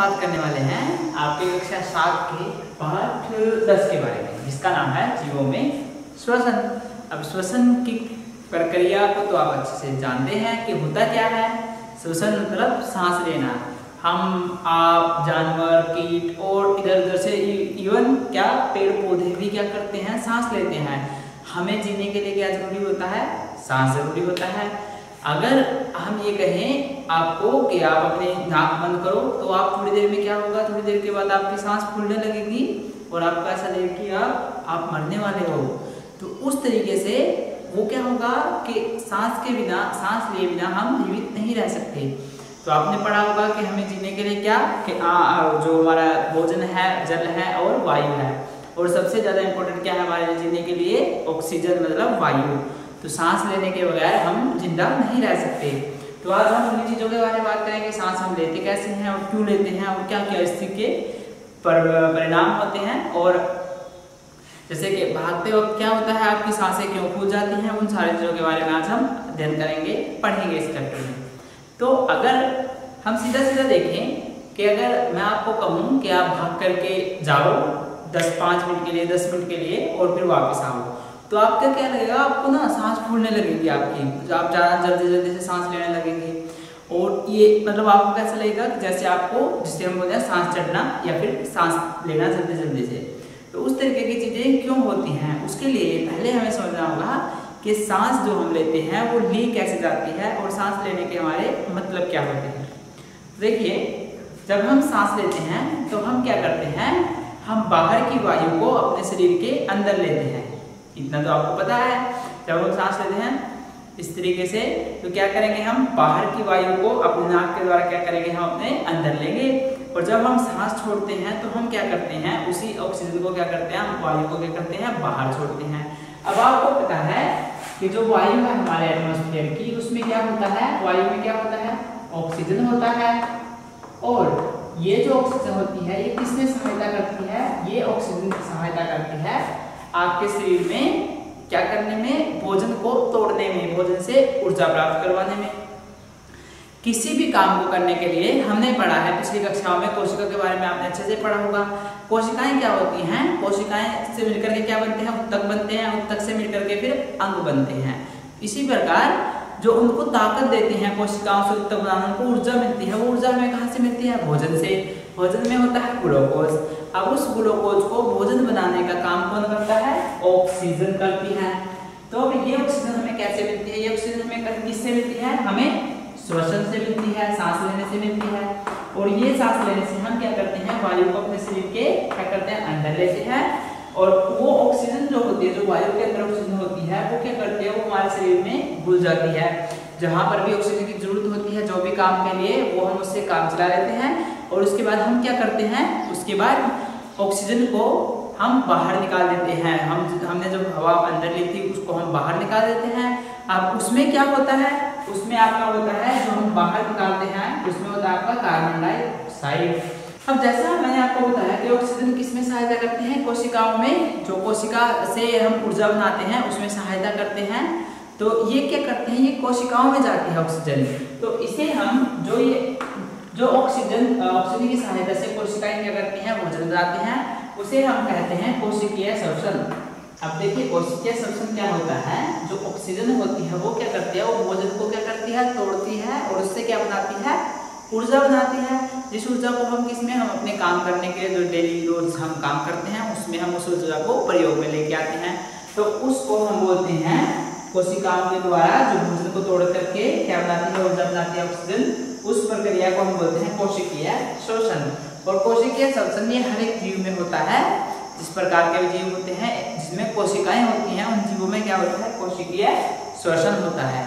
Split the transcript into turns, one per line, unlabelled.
बात करने वाले हैं आपकी कक्षा 7 के पाठ 10 के बारे में, जिसका नाम है जीवों में श्वसन। अब श्वसन की प्रक्रिया को तो आप अच्छे से जानते हैं कि होता क्या है। श्वसन मतलब सांस लेना। हम, आप, जानवर, कीट और इधर उधर से इवन क्या पेड़ पौधे भी क्या करते हैं, सांस लेते हैं। हमें जीने के लिए क्या जरूरी होता है? सांस जरूरी होता है। अगर हम ये कहें आपको कि आप अपने नाक बंद करो तो आप थोड़ी देर में क्या होगा, थोड़ी देर के बाद आपकी सांस फूलने लगेगी और आपको ऐसा लगेगा कि आप मरने वाले हो। तो उस तरीके से वो क्या होगा कि सांस लिए बिना हम जीवित नहीं रह सकते। तो आपने पढ़ा होगा कि हमें जीने के लिए क्या कि जो हमारा भोजन है, जल है और वायु है। और सबसे ज़्यादा इम्पोर्टेंट क्या है हमारे जीने के लिए? ऑक्सीजन मतलब वायु। तो सांस लेने के बगैर हम जिंदा नहीं रह सकते। तो आज हम उन्हीं चीज़ों के बारे में बात करेंगे, सांस हम लेते कैसे हैं और क्यों लेते हैं और क्या क्या इसके परिणाम होते हैं। और जैसे कि भागते वक्त क्या होता है, आपकी सांसें क्यों फूल जाती हैं, उन सारी चीज़ों के बारे में आज हम अध्ययन करेंगे, पढ़ेंगे इस चैप्टर में। तो अगर हम सीधा देखें कि अगर मैं आपको कहूँ कि आप भाग करके जाओ 5 मिनट के लिए, 10 मिनट के लिए और फिर वापस आओ, तो आपका क्या लगेगा? आपको ना सांस फूलने लगेगी आपकी, आप ज़्यादा जल्दी से सांस लेने लगेंगे। और ये मतलब आपको कैसा लगेगा जैसे आपको, जिसे हम बोलते हैं सांस चढ़ना या फिर सांस लेना जल्दी से। तो उस तरीके की चीज़ें क्यों होती हैं, उसके लिए पहले हमें समझना होगा कि सांस जो हम लेते हैं वो ली कैसे जाती है और सांस लेने के हमारे मतलब क्या होते हैं। देखिए, जब हम सांस लेते हैं तो हम क्या करते हैं, हम बाहर की वायु को अपने शरीर के अंदर लेते हैं। इतना तो आपको पता है। जब हम सांस लेते हैं इस तरीके से तो क्या करेंगे, हम बाहर की वायु को अपने नाक के द्वारा क्या करेंगे, हम अपने अंदर लेंगे। और जब हम सांस छोड़ते हैं तो हम क्या करते हैं, उसी ऑक्सीजन को क्या करते हैं, हम वायु को क्या करते हैं, बाहर छोड़ते हैं। अब आपको पता है कि जो वायु है हमारे एटमॉस्फेयर की, उसमें क्या होता है, वायु में क्या होता है, ऑक्सीजन होता है। और ये जो ऑक्सीजन होती है ये किसमें सहायता करती है? ये ऑक्सीजन की सहायता करती है आपके शरीर में क्या करने में, भोजन को तोड़ने में, भोजन से ऊर्जा प्राप्त करवाने में। किसी भी काम को करने के लिए हमने पढ़ा है पिछली कक्षाओं में, कोशिका के बारे में आपने अच्छे से पढ़ा होगा। कोशिकाएं क्या होती हैं? कोशिकाएं से मिलकर के क्या बनते हैं, ऊतक बनते हैं, ऊतक से मिलकर के फिर अंग बनते हैं। इसी प्रकार जो उनको ताकत देती हैं, कोशिकाओं से ऊतक बनाने, उनको ऊर्जा मिलती है। वो ऊर्जा हमें कहाँ से मिलती है? भोजन से। भोजन में होता है ग्लूकोज। अब उस ग्लूकोज को भोजन बनाने का काम कौन करता है? ऑक्सीजन करती है। तो अब ये ऑक्सीजन हमें कैसे मिलती है? ये ऑक्सीजन हमें किससे मिलती है? हमें श्वसन से मिलती है, सांस लेने से मिलती है। और ये सांस लेने से हम क्या करते हैं, वायु को अपने शरीर के क्या करते हैं, अंदर लेते हैं। और वो ऑक्सीजन जो होती है, जो वायु के अंदर ऑक्सीजन होती है, वो क्या करती है, वो हमारे शरीर में घुल जाती है। जहाँ पर भी ऑक्सीजन की जरूरत होती है जो भी काम के लिए, वो हम उससे काम चला लेते हैं। और उसके बाद हम क्या करते हैं, उसके बाद ऑक्सीजन को हम बाहर निकाल देते हैं। हमने जो हवा अंदर ली थी उसको हम बाहर निकाल देते हैं। अब उसमें क्या होता है, उसमें आपका होता है जो हम बाहर निकालते हैं, उसमें होता है आपका कार्बन डाइऑक्साइड। अब जैसा मैंने आपको बताया कि ऑक्सीजन किसमें सहायता करते हैं, कोशिकाओं में। जो कोशिका से हम ऊर्जा बनाते हैं उसमें सहायता करते हैं। तो ये क्या करते हैं, ये कोशिकाओं में जाती है ऑक्सीजन। तो इसे हम जो ऑक्सीजन की सहायता से कोशिकाएं क्या करती हैं, भोजन बनाती हैं, उसे हम कहते हैं कोशिकीय श्वसन। अब देखिए, कोशिकीय श्वसन क्या होता है, जो ऑक्सीजन होती है वो क्या करती है, वो भोजन को क्या करती है, तोड़ती है और उससे क्या बनाती है, ऊर्जा बनाती है। जिस ऊर्जा को हम किसमें, हम अपने काम करने के लिए जो डेली रोज हम काम करते हैं उसमें हम उस ऊर्जा को प्रयोग में लेके आते हैं। तो उसको हम बोलते हैं कोशिकाओं के द्वारा जो भोजन को तोड़ करके क्या बनाती है, ऊर्जा बनाती है, ऑक्सीजन। उस प्रक्रिया को हम बोलते हैं कोशिकीय श्वसन। और कोशिकीय श्वसन ये हर एक जीव में होता है। जिस प्रकार के जीव होते हैं जिसमें कोशिकाएं होती हैं, उन जीवों में क्या होता है, कोशिकीय श्वसन होता है।